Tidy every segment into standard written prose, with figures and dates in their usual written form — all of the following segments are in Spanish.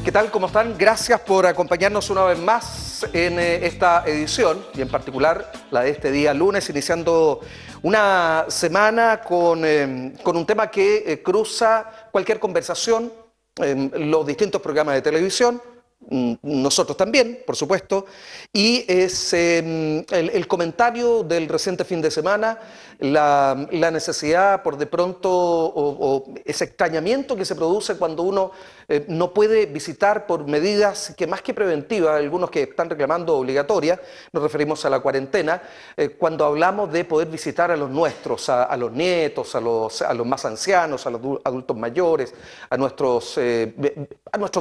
¿Qué tal? ¿Cómo están? Gracias por acompañarnos una vez más en esta edición, y en particular la de este día lunes, iniciando una semana con un tema que cruza cualquier conversación en los distintos programas de televisión, nosotros también, por supuesto, y es el comentario del reciente fin de semana, la necesidad por de pronto o ese extrañamiento que se produce cuando uno no puede visitar por medidas que más que preventivas, algunos que están reclamando obligatorias, nos referimos a la cuarentena, cuando hablamos de poder visitar a los nuestros, a los nietos, a los más ancianos, a los adultos mayores, a nuestros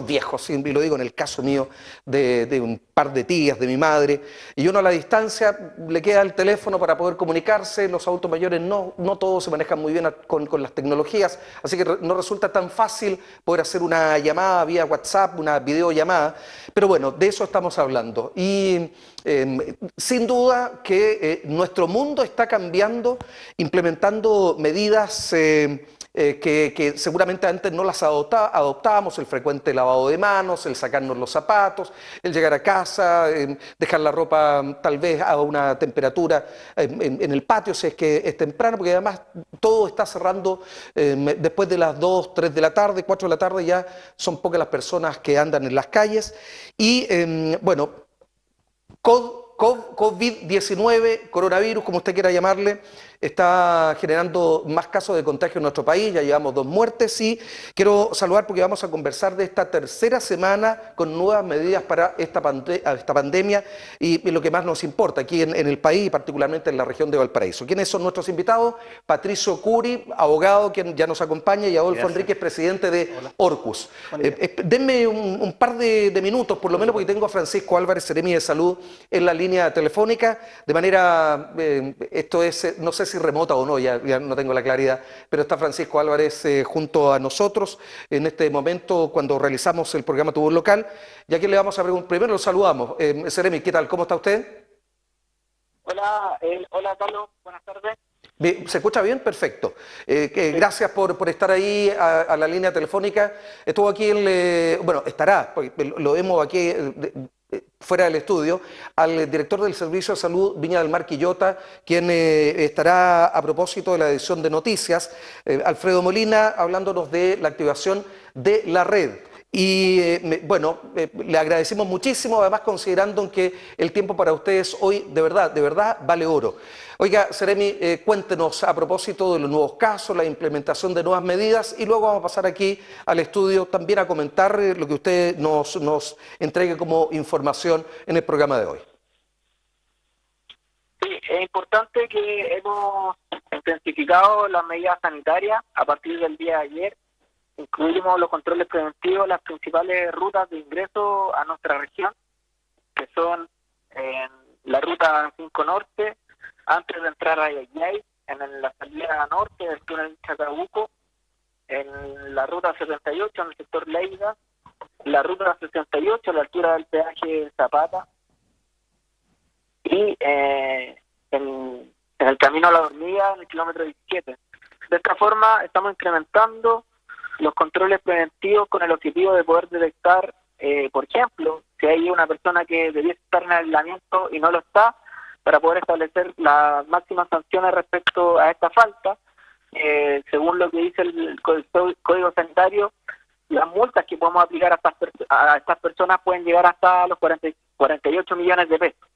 viejos, y lo digo en el caso mío de un par de tías, de mi madre, y uno a la distancia le queda el teléfono para poder comunicarse. Los adultos mayores no todos se manejan muy bien con las tecnologías, así que no resulta tan fácil poder hacer una llamada vía WhatsApp, una videollamada, pero bueno, de eso estamos hablando. Y sin duda que nuestro mundo está cambiando, implementando medidas que seguramente antes no las adoptábamos: el frecuente lavado de manos, el sacarnos los zapatos, el llegar a casa, dejar la ropa tal vez a una temperatura en el patio si es que es temprano, porque además todo está cerrando después de las 2, 3 de la tarde, 4 de la tarde, ya son pocas las personas que andan en las calles. Y bueno, COVID-19, coronavirus, como usted quiera llamarle, está generando más casos de contagio en nuestro país. Ya llevamos 2 muertes y quiero saludar porque vamos a conversar de esta tercera semana con nuevas medidas para esta pandemia y lo que más nos importa aquí en el país y particularmente en la región de Valparaíso. ¿Quiénes son nuestros invitados? Patricio Curi, abogado, quien ya nos acompaña, y Adolfo Enríquez, presidente de Orcus. Denme un par de minutos, por lo menos, porque tengo a Francisco Álvarez, seremi de Salud, en la línea telefónica, de manera, esto es, no sé si remota o no, ya no tengo la claridad, pero está Francisco Álvarez junto a nosotros en este momento cuando realizamos el programa Tu Voz Local. Y aquí le vamos a preguntar, primero lo saludamos. Seremi, ¿qué tal? ¿Cómo está usted? Hola Carlos, buenas tardes. ¿Se escucha bien? Perfecto. Gracias por estar ahí a la línea telefónica. Estuvo aquí, bueno, estará, porque lo vemos aquí fuera del estudio, al director del Servicio de Salud Viña del Mar Quillota, quien estará a propósito de la edición de noticias, Alfredo Molina, hablándonos de la activación de la red. Y bueno, le agradecemos muchísimo, además considerando que el tiempo para ustedes hoy de verdad vale oro. Oiga, Seremi, cuéntenos a propósito de los nuevos casos, la implementación de nuevas medidas, y luego vamos a pasar aquí al estudio también a comentar lo que usted nos entregue como información en el programa de hoy. Sí, es importante que hemos intensificado las medidas sanitarias a partir del día de ayer. Incluimos los controles preventivos, las principales rutas de ingreso a nuestra región, que son en la ruta 5 Norte, antes de entrar a Yayay, en la salida norte del túnel Chacabuco, en la ruta 78 en el sector Leida, la ruta 68 a la altura del peaje Zapata, y en el camino a la Hormiga en el kilómetro 17. De esta forma estamos incrementando los controles preventivos con el objetivo de poder detectar, por ejemplo, si hay una persona que debiese estar en aislamiento y no lo está, para poder establecer las máximas sanciones respecto a esta falta. Según lo que dice el Código Sanitario, las multas que podemos aplicar a estas personas pueden llegar hasta los 48 millones de pesos.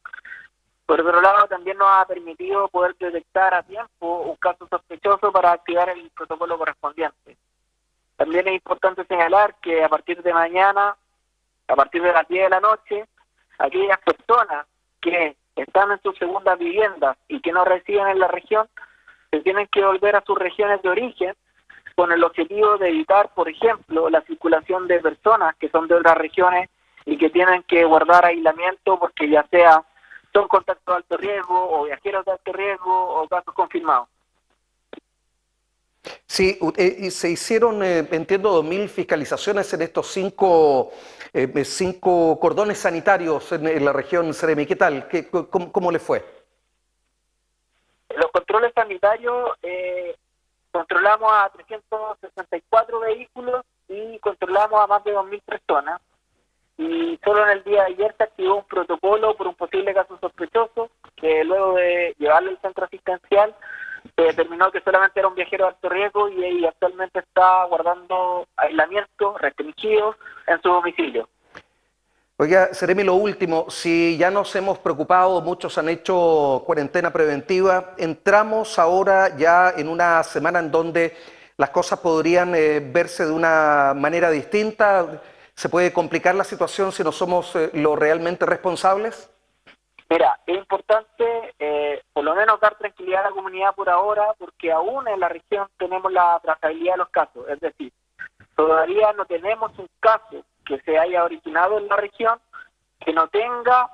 Por otro lado, también nos ha permitido poder detectar a tiempo un caso sospechoso para activar el protocolo correspondiente. También es importante señalar que a partir de mañana, a partir de las 10 de la noche, aquellas personas que están en sus segundas viviendas y que no residen en la región, se tienen que volver a sus regiones de origen con el objetivo de evitar, por ejemplo, la circulación de personas que son de otras regiones y que tienen que guardar aislamiento porque ya sea son contactos de alto riesgo o viajeros de alto riesgo o casos confirmados. Sí, y se hicieron, entiendo, 2000 fiscalizaciones en estos 5 cordones sanitarios en la región, Seremi. ¿Qué tal? ¿Cómo le fue? Los controles sanitarios, controlamos a 364 vehículos y controlamos a más de 2000 personas. y solo en el día de ayer se activó un protocolo por un posible caso sospechoso, que luego de llevarlo al centro asistencial se determinó que solamente era un viajero de alto riesgo y actualmente está guardando aislamiento restringido en su domicilio. Oiga, Seremi, lo último, si ya nos hemos preocupado, muchos han hecho cuarentena preventiva, entramos ahora ya en una semana en donde las cosas podrían verse de una manera distinta. ¿Se puede complicar la situación si no somos lo realmente responsables? Mira, es importante por lo menos dar tranquilidad a la comunidad por ahora, porque aún en la región tenemos la trazabilidad de los casos, es decir, todavía no tenemos un caso que se haya originado en la región que no tenga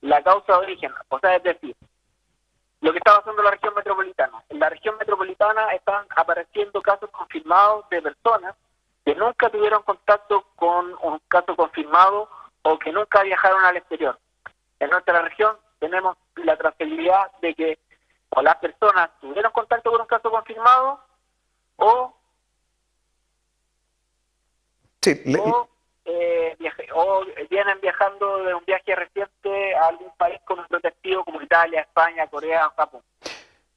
la causa de origen. O sea, es decir, lo que está pasando en la región metropolitana. En la región metropolitana están apareciendo casos confirmados de personas que nunca tuvieron contacto con un caso confirmado o que nunca viajaron al exterior. En nuestra región tenemos la trazabilidad de que o las personas tuvieron contacto con un caso confirmado o Sí, o vienen viajando de un viaje reciente a algún país con un protectivo como Italia, España, Corea o Japón.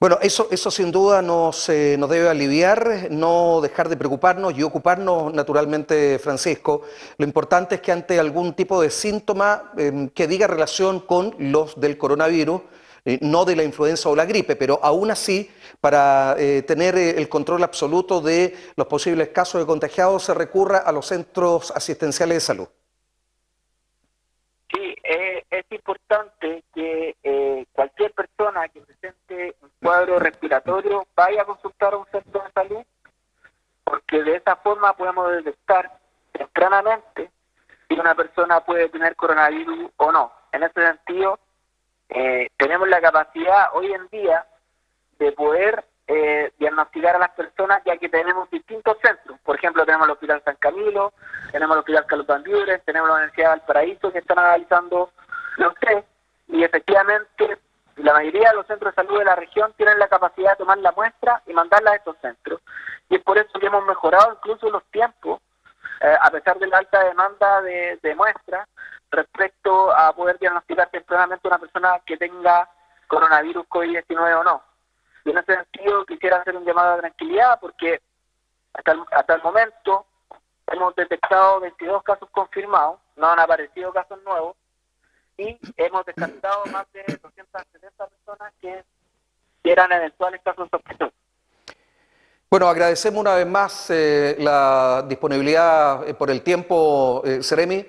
bueno, eso sin duda nos debe aliviar, no dejar de preocuparnos y ocuparnos naturalmente, Francisco. Lo importante es que ante algún tipo de síntoma que diga relación con los del coronavirus, no de la influenza o la gripe, pero aún así, para tener el control absoluto de los posibles casos de contagiados, se recurra a los centros asistenciales de salud. Sí, es importante que cualquier persona que presente un cuadro respiratorio vaya a consultar a un centro de salud, porque de esa forma podemos detectar tempranamente si una persona puede tener coronavirus o no. En ese sentido, tenemos la capacidad hoy en día de poder diagnosticar a las personas, ya que tenemos distintos centros. Por ejemplo, tenemos el Hospital San Camilo, tenemos el Hospital Carlos Bandíures, tenemos la Universidad de Valparaíso, que están analizando los tres, y efectivamente la mayoría de los centros de salud de la región tienen la capacidad de tomar la muestra y mandarla a estos centros. Y es por eso que hemos mejorado incluso los tiempos, a pesar de la alta demanda de muestras, respecto a poder diagnosticar tempranamente a una persona que tenga coronavirus COVID-19 o no. Y en ese sentido quisiera hacer un llamado de tranquilidad, porque hasta el momento hemos detectado 22 casos confirmados, no han aparecido casos nuevos, y hemos descartado más de 270 personas que eran eventuales casos sospechosos. Bueno, agradecemos una vez más la disponibilidad por el tiempo, Seremi.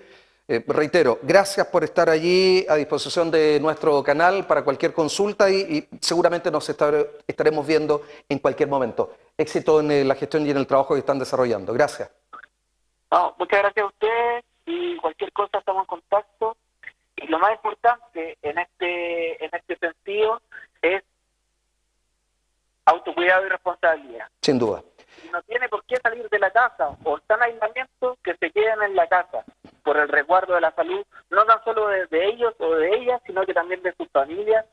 Reitero, gracias por estar allí a disposición de nuestro canal para cualquier consulta y seguramente nos estaremos viendo en cualquier momento. Éxito en la gestión y en el trabajo que están desarrollando. Gracias. No, muchas gracias a ustedes y cualquier cosa estamos en contacto. Y lo más importante en este sentido es autocuidado y responsabilidad. Sin duda. Si no tiene por qué salir de la casa o está en aislamiento, que se queden en la casa por el resguardo de la salud, no tan solo de ellos o de ellas, sino que también de sus familias,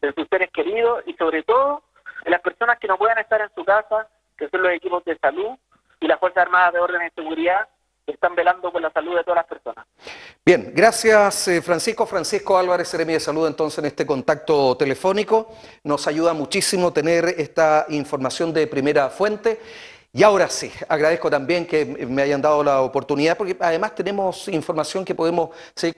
de sus seres queridos y sobre todo de las personas que no puedan estar en su casa, que son los equipos de salud y las Fuerzas Armadas de Orden y Seguridad, que están velando por la salud de todas las personas. Bien, gracias Francisco. Francisco Álvarez, Seremi de Salud, entonces en este contacto telefónico. Nos ayuda muchísimo tener esta información de primera fuente. Y ahora sí, agradezco también que me hayan dado la oportunidad, porque además tenemos información que podemos seguir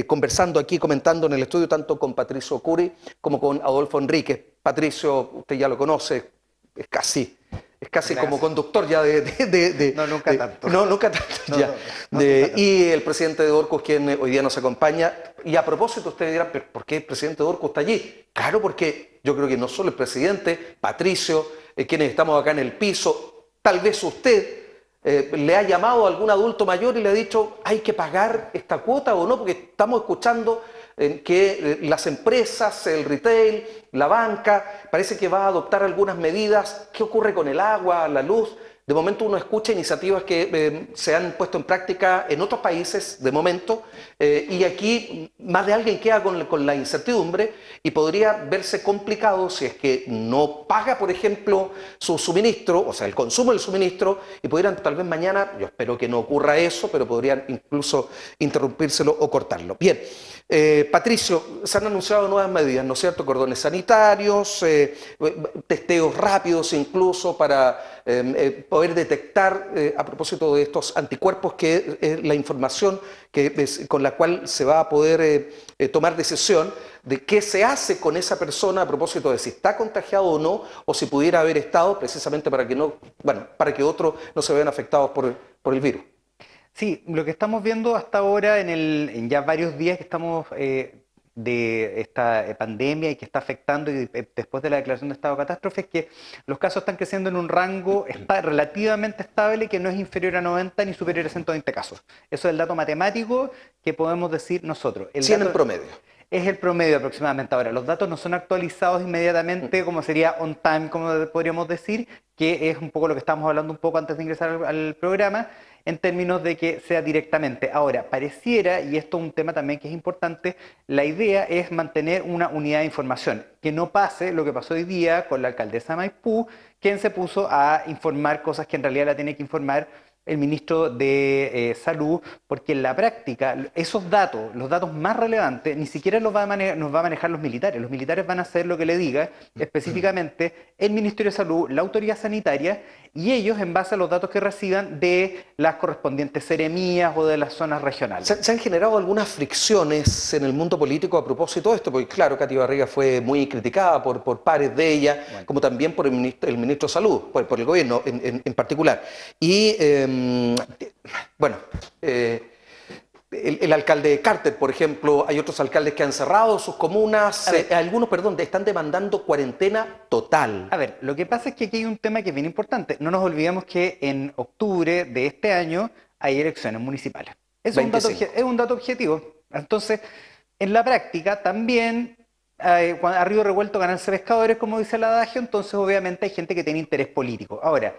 conversando aquí, comentando en el estudio, tanto con Patricio Curi como con Adolfo Enríquez. Patricio, usted ya lo conoce, es casi como conductor ya No, nunca tanto. No, nunca tanto. No, ya. no, no tanto. Y el presidente de Orcus, quien hoy día nos acompaña. Y a propósito, ustedes dirán, ¿por qué el presidente de Orcus está allí? Claro, porque yo creo que no solo el presidente, Patricio, quienes estamos acá en el piso, tal vez usted le ha llamado a algún adulto mayor y le ha dicho, ¿hay que pagar esta cuota o no? Porque estamos escuchando que las empresas, el retail, la banca, parece que va a adoptar algunas medidas. ¿Qué ocurre con el agua, la luz? De momento uno escucha iniciativas que se han puesto en práctica en otros países, de momento, y aquí más de alguien queda con la incertidumbre y podría verse complicado si es que no paga, por ejemplo, su suministro, o sea, el consumo del suministro, y pudieran tal vez mañana, yo espero que no ocurra eso, pero podrían incluso interrumpírselo o cortarlo. Bien, Patricio, se han anunciado nuevas medidas, ¿no es cierto? Cordones sanitarios, testeos rápidos incluso para poder detectar, a propósito de estos anticuerpos, que es la información con la cual se va a poder tomar decisión de qué se hace con esa persona a propósito de si está contagiado o no, o si pudiera haber estado, precisamente para que no, bueno, para que otros no se vean afectados por el virus. Sí, lo que estamos viendo hasta ahora en ya varios días que estamos de esta pandemia y que está afectando y después de la declaración de estado de catástrofe es que los casos están creciendo en un rango relativamente estable que no es inferior a 90 ni superior a 120 casos. Eso es el dato matemático que podemos decir nosotros. 100 en promedio. Es el promedio aproximadamente. Ahora, los datos no son actualizados inmediatamente, como sería on time, como podríamos decir, que es un poco lo que estábamos hablando un poco antes de ingresar al programa, en términos de que sea directamente. Ahora, pareciera, y esto es un tema también que es importante, la idea es mantener una unidad de información, que no pase lo que pasó hoy día con la alcaldesa de Maipú, quien se puso a informar cosas que en realidad la tiene que informar el ministro de Salud, porque en la práctica esos datos, los datos más relevantes, ni siquiera nos va a manejar los militares. Los militares van a hacer lo que le diga específicamente el Ministerio de Salud, la autoridad sanitaria, y ellos en base a los datos que reciban de las correspondientes seremías o de las zonas regionales. Se han generado algunas fricciones en el mundo político a propósito de esto, porque claro, Katy Barriga fue muy criticada por pares de ella, bueno, como también por el ministro de Salud, por el gobierno en particular. Y bueno, el alcalde Carter, por ejemplo, hay otros alcaldes que han cerrado sus comunas, algunos, perdón, están demandando cuarentena total. A ver, lo que pasa es que aquí hay un tema que es bien importante. No nos olvidemos que en octubre de este año hay elecciones municipales. Es un dato objetivo. Entonces, en la práctica también, a río revuelto ganarse pescadores, como dice el adagio, entonces obviamente hay gente que tiene interés político. Ahora,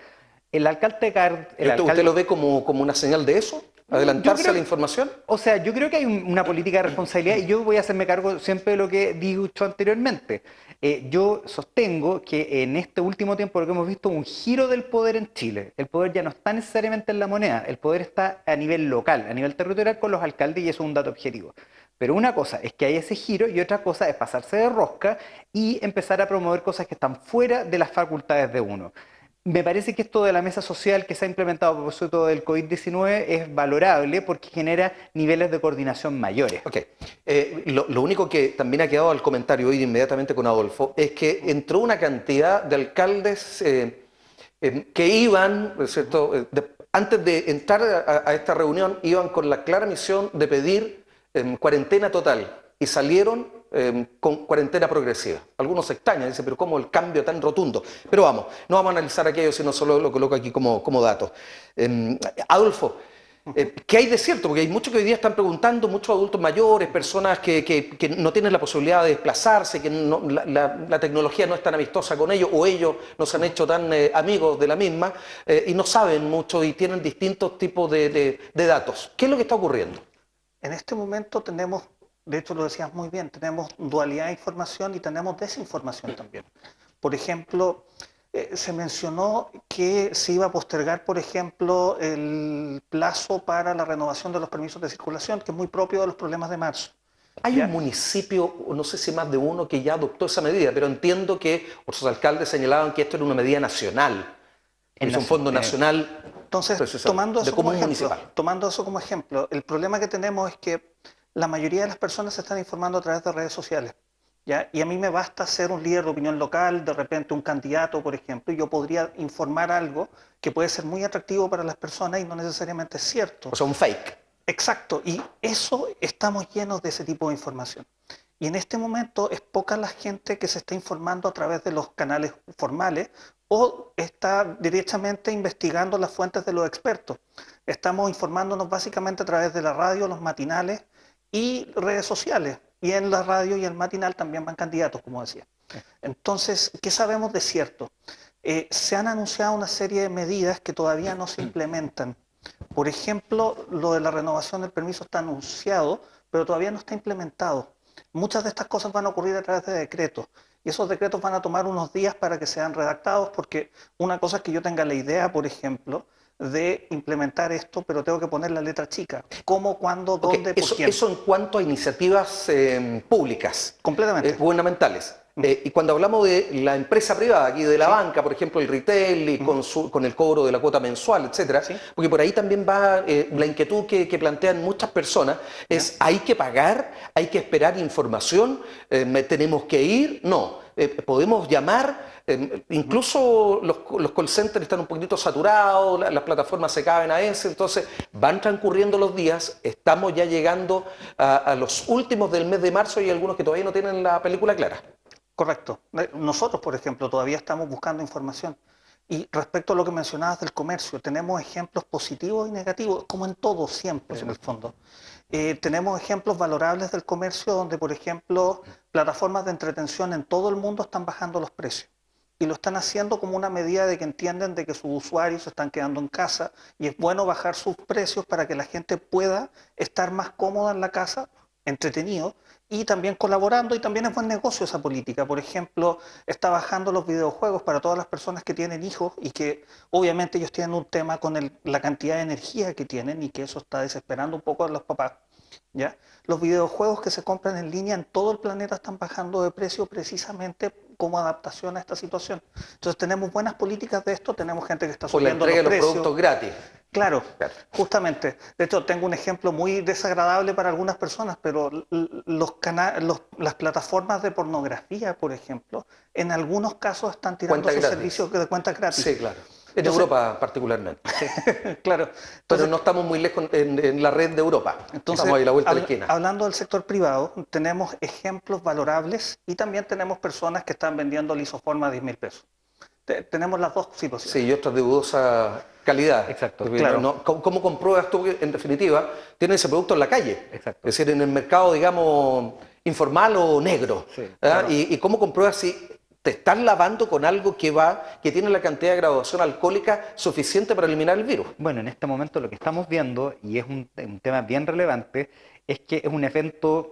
el alcalde Carter... ¿Usted lo ve como una señal de eso? ¿Adelantarse a la información? O sea, yo creo que hay una política de responsabilidad y yo voy a hacerme cargo siempre de lo que he dicho anteriormente. Yo sostengo que en este último tiempo lo que hemos visto es un giro del poder en Chile. El poder ya no está necesariamente en la moneda, el poder está a nivel local, a nivel territorial con los alcaldes y eso es un dato objetivo. Pero una cosa es que hay ese giro y otra cosa es pasarse de rosca y empezar a promover cosas que están fuera de las facultades de uno. Me parece que esto de la mesa social que se ha implementado a propósito del COVID-19 es valorable porque genera niveles de coordinación mayores. Ok. Lo único que también ha quedado al comentario hoy inmediatamente con Adolfo es que entró una cantidad de alcaldes que iban, ¿cierto? Antes de entrar a esta reunión, iban con la clara misión de pedir cuarentena total y salieron con cuarentena progresiva. Algunos se extrañan, dicen, pero ¿cómo el cambio tan rotundo? Pero vamos, no vamos a analizar aquello, sino solo lo coloco aquí como dato. Adolfo, ¿qué hay de cierto? Porque hay muchos que hoy día están preguntando, muchos adultos mayores, personas que no tienen la posibilidad de desplazarse, que la tecnología no es tan amistosa con ellos, o ellos no se han hecho tan amigos de la misma, y no saben mucho y tienen distintos tipos de datos. ¿Qué es lo que está ocurriendo? En este momento tenemos, de hecho lo decías muy bien, tenemos dualidad de información y tenemos desinformación también. Por ejemplo, se mencionó que se iba a postergar, por ejemplo, el plazo para la renovación de los permisos de circulación, que es muy propio de los problemas de marzo. Hay un municipio, no sé si más de uno, que ya adoptó esa medida, pero entiendo que otros alcaldes señalaban que esto era una medida nacional. Es un fondo nacional. Entonces, tomando eso como ejemplo, el problema que tenemos es que la mayoría de las personas se están informando a través de redes sociales, ¿ya? Y a mí me basta ser un líder de opinión local, de repente un candidato, por ejemplo, y yo podría informar algo que puede ser muy atractivo para las personas y no necesariamente es cierto. O sea, un fake. Exacto, y eso estamos llenos de ese tipo de información. Y en este momento es poca la gente que se está informando a través de los canales formales o está directamente investigando las fuentes de los expertos. Estamos informándonos básicamente a través de la radio, los matinales y redes sociales. Y en la radio y el matinal también van candidatos, como decía. Entonces, ¿qué sabemos de cierto? Se han anunciado una serie de medidas que todavía no se implementan. Por ejemplo, lo de la renovación del permiso está anunciado, pero todavía no está implementado. Muchas de estas cosas van a ocurrir a través de decretos. Y esos decretos van a tomar unos días para que sean redactados, porque una cosa es que yo tenga la idea, por ejemplo, de implementar esto, pero tengo que poner la letra chica. ¿Cómo, cuándo, dónde, por quién? Eso en cuanto a iniciativas públicas, Completamente. gubernamentales. Y cuando hablamos de la empresa privada, aquí de la banca, por ejemplo, el retail, y con el cobro de la cuota mensual, etcétera, porque por ahí también va la inquietud que plantean muchas personas, es ¿hay que pagar? ¿Hay que esperar información? ¿Tenemos que ir? No. ¿Podemos llamar? Incluso los call centers están un poquitito saturados, las plataformas se caben a veces, entonces van transcurriendo los días, estamos ya llegando a los últimos del mes de marzo y hay algunos que todavía no tienen la película clara. Correcto. Nosotros, por ejemplo, todavía estamos buscando información. Y respecto a lo que mencionabas del comercio, tenemos ejemplos positivos y negativos, como en todo siempre, en el fondo. Tenemos ejemplos valorables del comercio donde, por ejemplo, plataformas de entretención en todo el mundo están bajando los precios. Y lo están haciendo como una medida de que entienden de que sus usuarios se están quedando en casa y es bueno bajar sus precios para que la gente pueda estar más cómoda en la casa, entretenido, y también colaborando, y también es buen negocio esa política. Por ejemplo, está bajando los videojuegos para todas las personas que tienen hijos y que obviamente ellos tienen un tema con la cantidad de energía que tienen y que eso está desesperando un poco a los papás. ¿Ya? Los videojuegos que se compran en línea en todo el planeta están bajando de precio precisamente como adaptación a esta situación. Entonces tenemos buenas políticas de esto, tenemos gente que está subiendo los precios. Por la entrega de los productos gratis. Claro, justamente. De hecho, tengo un ejemplo muy desagradable para algunas personas, pero las plataformas de pornografía, por ejemplo, en algunos casos están tirando sus servicios de cuentas gratis. Sí, claro. En Europa particularmente. Sí, claro. Entonces, pero no estamos muy lejos en la red de Europa. Estamos ahí a la vuelta de la esquina. Hablando del sector privado, tenemos ejemplos valorables y también tenemos personas que están vendiendo lisoforma a 10.000 pesos. Tenemos las dos situaciones. Sí, y otras de dudosa calidad. Exacto. Claro. ¿Cómo compruebas tú que, en definitiva, tienes ese producto en la calle? Exacto. Es decir, en el mercado, digamos, informal o negro. Sí, claro. ¿Y cómo compruebas si te estás lavando con algo que tiene la cantidad de graduación alcohólica suficiente para eliminar el virus? Bueno, en este momento lo que estamos viendo, y es un tema bien relevante, es que es un evento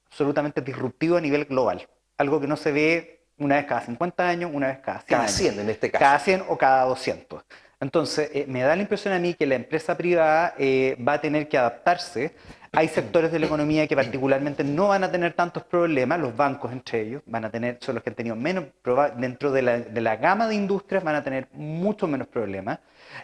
absolutamente disruptivo a nivel global. Algo que no se ve una vez cada 50 años, una vez cada 100 años. Cada 100 en este caso. Cada 100 o cada 200. Entonces, me da la impresión a mí que la empresa privada va a tener que adaptarse. Hay sectores de la economía que particularmente no van a tener tantos problemas, los bancos entre ellos, son los que han tenido menos problemas, dentro de la gama de industrias van a tener mucho menos problemas.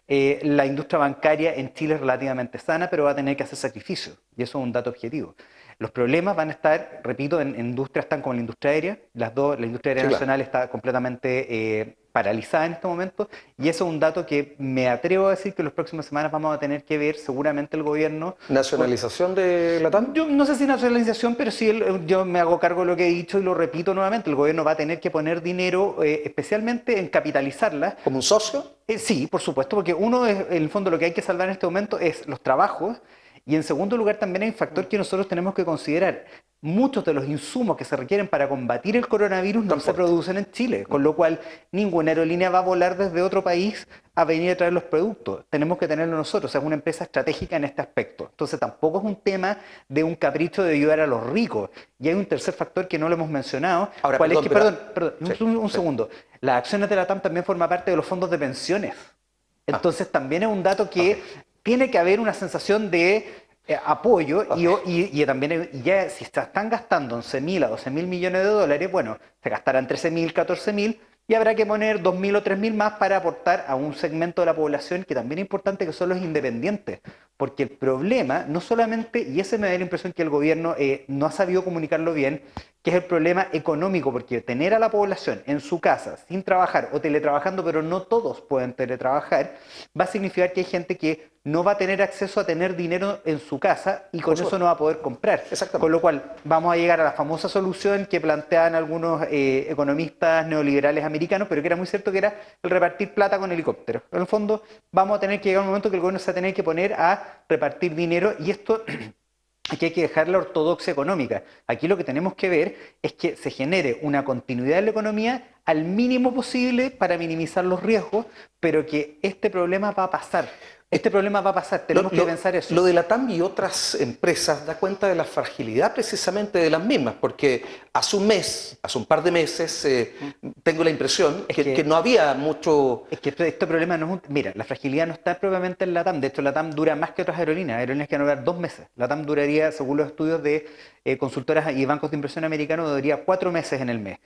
La industria bancaria en Chile es relativamente sana, pero va a tener que hacer sacrificios, y eso es un dato objetivo. Los problemas van a estar, repito, en industrias tan como la industria aérea. La industria aérea nacional está completamente paralizada en este momento, y eso es un dato que me atrevo a decir que en las próximas semanas vamos a tener que ver seguramente el gobierno. ¿Nacionalización de LATAM? Yo no sé si nacionalización, pero sí yo me hago cargo de lo que he dicho y lo repito nuevamente. El gobierno va a tener que poner dinero especialmente en capitalizarla. ¿Como un socio? Sí, por supuesto, porque uno, en el fondo, lo que hay que salvar en este momento es los trabajos. Y en segundo lugar también hay un factor que nosotros tenemos que considerar. Muchos de los insumos que se requieren para combatir el coronavirus no se producen en Chile, con lo cual ninguna aerolínea va a volar desde otro país a venir a traer los productos. Tenemos que tenerlo nosotros, o sea, es una empresa estratégica en este aspecto. Entonces tampoco es un tema de un capricho de ayudar a los ricos. Y hay un tercer factor que no lo hemos mencionado. Ahora, un segundo. Las acciones de la TAM también forman parte de los fondos de pensiones. Entonces también es un dato que tiene que haber una sensación de apoyo y también ya si están gastando 11.000 a 12.000 millones de dólares, bueno, se gastarán 13.000, 14.000 y habrá que poner 2.000 o 3.000 más para aportar a un segmento de la población que también es importante, que son los independientes. Porque el problema, no solamente, y ese me da la impresión que el gobierno no ha sabido comunicarlo bien, que es el problema económico, porque tener a la población en su casa sin trabajar o teletrabajando, pero no todos pueden teletrabajar, va a significar que hay gente que no va a tener acceso a tener dinero en su casa y con eso no va a poder comprar. Con lo cual vamos a llegar a la famosa solución que planteaban algunos economistas neoliberales americanos, pero que era muy cierto, que era el repartir plata con helicópteros. En el fondo vamos a tener que llegar a un momento que el gobierno se va a tener que poner a repartir dinero, y esto aquí hay que dejar la ortodoxia económica. Aquí lo que tenemos que ver es que se genere una continuidad en la economía al mínimo posible para minimizar los riesgos, pero que este problema va a pasar. Este problema va a pasar, tenemos que pensar eso. Lo de la TAM y otras empresas da cuenta de la fragilidad precisamente de las mismas, porque hace un par de meses, tengo la impresión que no había mucho... Es que este problema no es Mira, la fragilidad no está propiamente en la TAM, de hecho la TAM dura más que otras aerolíneas que van a durar 2 meses. La TAM duraría, según los estudios de consultoras y bancos de inversión americanos, duraría 4 meses en el mes.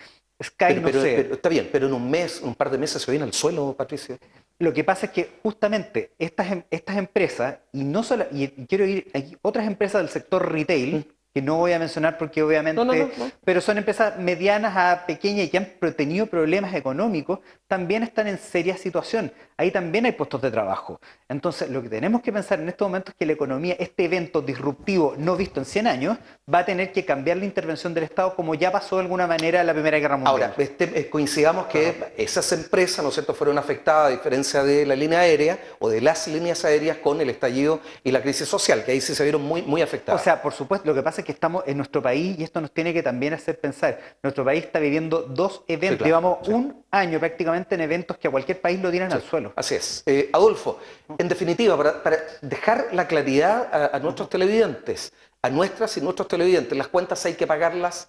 Sky no sé. Pero está bien, pero en un par de meses se viene al suelo, Patricio. Lo que pasa es que justamente estas empresas, y quiero ir, hay otras empresas del sector retail, que no voy a mencionar porque obviamente, no. pero son empresas medianas a pequeñas y que han tenido problemas económicos, también están en seria situación. Ahí también hay puestos de trabajo. Entonces, lo que tenemos que pensar en estos momentos es que la economía, este evento disruptivo no visto en 100 años, va a tener que cambiar la intervención del Estado como ya pasó de alguna manera en la Primera Guerra Mundial. Ahora, coincidamos que esas empresas, ¿no es cierto?, fueron afectadas, a diferencia de la línea aérea o de las líneas aéreas, con el estallido y la crisis social, que ahí sí se vieron muy afectadas. O sea, por supuesto, lo que pasa es que estamos en nuestro país, y esto nos tiene que también hacer pensar, nuestro país está viviendo 2 eventos, Sí, claro, llevamos un año prácticamente en eventos que a cualquier país lo tiran al suelo. Así es. Adolfo, en definitiva, para dejar la claridad a nuestros televidentes, a nuestras y nuestros televidentes, las cuentas hay que pagarlas.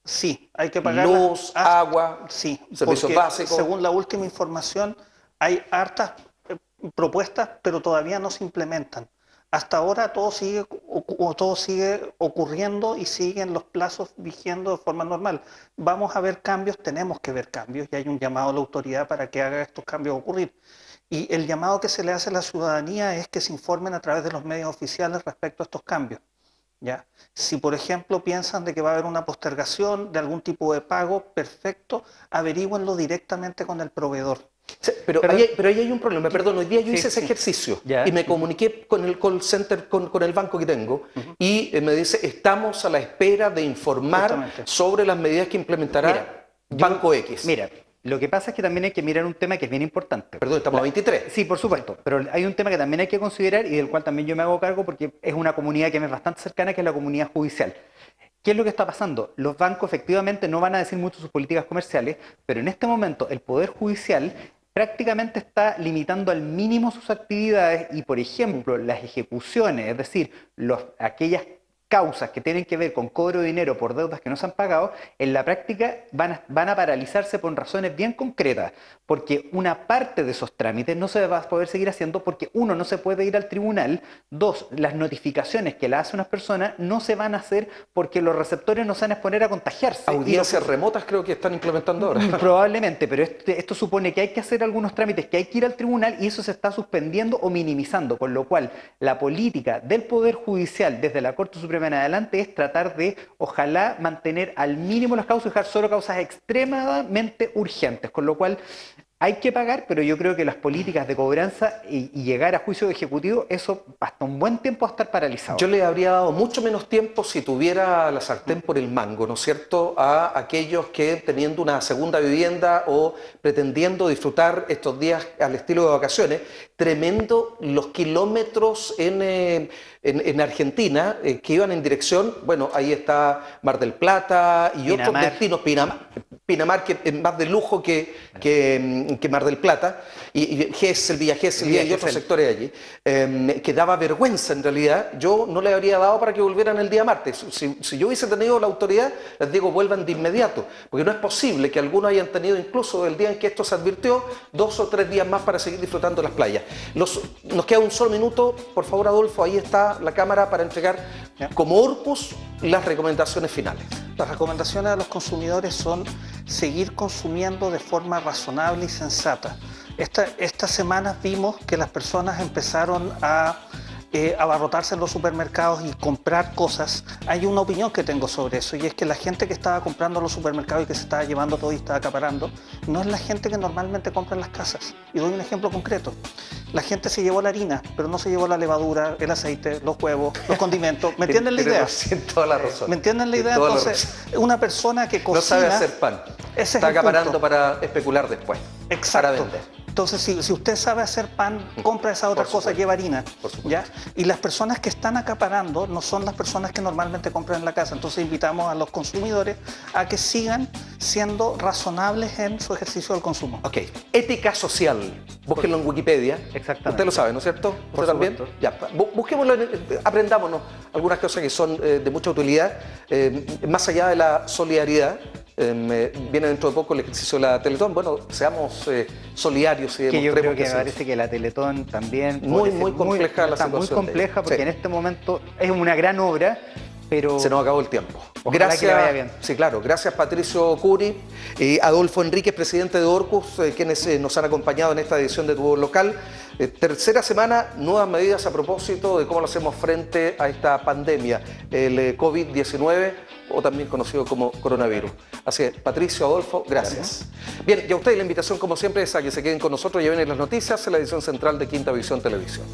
Sí, hay que pagarlas. Luz, agua, sí, servicios básicos. Según la última información, hay hartas propuestas, pero todavía no se implementan. Hasta ahora todo sigue ocurriendo y siguen los plazos vigiendo de forma normal. Vamos a ver cambios, tenemos que ver cambios, y hay un llamado a la autoridad para que haga estos cambios ocurrir. Y el llamado que se le hace a la ciudadanía es que se informen a través de los medios oficiales respecto a estos cambios. ¿Ya? Si, por ejemplo, piensan de que va a haber una postergación de algún tipo de pago, perfecto, averígüenlo directamente con el proveedor. Sí, pero ahí hay un problema, perdón, hoy día yo hice ese ejercicio y me comuniqué con el call center, con el banco que tengo, y me dice, estamos a la espera de informar sobre las medidas que implementará Banco X. Mira, lo que pasa es que también hay que mirar un tema que es bien importante. Perdón, estamos a 23. Sí, por supuesto, pero hay un tema que también hay que considerar y del cual también yo me hago cargo porque es una comunidad que me es bastante cercana, que es la comunidad judicial. ¿Qué es lo que está pasando? Los bancos efectivamente no van a decir mucho sus políticas comerciales, pero en este momento el Poder Judicial prácticamente está limitando al mínimo sus actividades y, por ejemplo, las ejecuciones, es decir, aquellas causas que tienen que ver con cobro de dinero por deudas que no se han pagado, en la práctica van a paralizarse por razones bien concretas, porque una parte de esos trámites no se va a poder seguir haciendo porque, uno, no se puede ir al tribunal, dos, las notificaciones que le hace unas personas no se van a hacer porque los receptores no se van a exponer a contagiarse. Audiencias remotas creo que están implementando ahora. Probablemente, pero esto supone que hay que hacer algunos trámites, que hay que ir al tribunal, y eso se está suspendiendo o minimizando, con lo cual la política del Poder Judicial desde la Corte Suprema en adelante es tratar de, ojalá, mantener al mínimo las causas y dejar solo causas extremadamente urgentes, con lo cual hay que pagar, pero yo creo que las políticas de cobranza y llegar a juicio ejecutivo, eso hasta un buen tiempo va a estar paralizado. Yo le habría dado mucho menos tiempo si tuviera la sartén por el mango, ¿no es cierto?, a aquellos que, teniendo una segunda vivienda o pretendiendo disfrutar estos días al estilo de vacaciones, tremendo los kilómetros en Argentina que iban en dirección, bueno, ahí está Mar del Plata y otros destinos, Pinamar, que es más de lujo que Mar del Plata, y Gesell, Villa Gesell y otros sectores allí, que daba vergüenza en realidad. Yo no le habría dado para que volvieran el día martes. Si yo hubiese tenido la autoridad, les digo, vuelvan de inmediato, porque no es posible que algunos hayan tenido, incluso el día en que esto se advirtió, 2 o 3 días más para seguir disfrutando de las playas. Nos queda un solo minuto, por favor, Adolfo, ahí está la cámara para entregar como Orcus las recomendaciones finales. Las recomendaciones a los consumidores son seguir consumiendo de forma razonable y sensata. Estas semanas vimos que las personas empezaron a abarrotarse en los supermercados y comprar cosas. Hay una opinión que tengo sobre eso, y es que la gente que estaba comprando en los supermercados y que se estaba llevando todo y estaba acaparando, no es la gente que normalmente compra en las casas. Y doy un ejemplo concreto. La gente se llevó la harina, pero no se llevó la levadura, el aceite, los huevos, los condimentos. ¿Me entienden la idea? Tiene toda la razón. ¿Me entienden la idea? Entonces, una persona que cocina... No sabe hacer pan. Está acaparando para especular después. Exacto. Para vender. Entonces, si usted sabe hacer pan, compra esa otra cosa, lleva harina. ¿Ya? Y las personas que están acaparando no son las personas que normalmente compran en la casa. Entonces invitamos a los consumidores a que sigan siendo razonables en su ejercicio del consumo. Ok. Ética social. Búsquenlo en Wikipedia. Exactamente. Usted lo sabe, ¿no es cierto? Por ¿Usted también? supuesto. Ya. Busquémoslo, aprendámonos algunas cosas que son de mucha utilidad. Más allá de la solidaridad, viene dentro de poco el ejercicio de la Teletón. Bueno, seamos solidarios y Que yo creo demostremos que que me parece que la Teletón también muy compleja la está muy situación de compleja ella. porque Sí. en este momento es una gran obra, pero se nos acabó el tiempo. Ojalá que le vaya bien. Sí, claro. Gracias Patricio Curi, Adolfo Enríquez, presidente de Orcus, quienes nos han acompañado en esta edición de Tu Voz Local. Tercera semana, nuevas medidas a propósito de cómo lo hacemos frente a esta pandemia, el COVID-19 o también conocido como coronavirus. Así es, Patricio, Adolfo, gracias. Bien, y a ustedes la invitación como siempre es a que se queden con nosotros y ven las noticias en la edición central de Quinta Visión Televisión.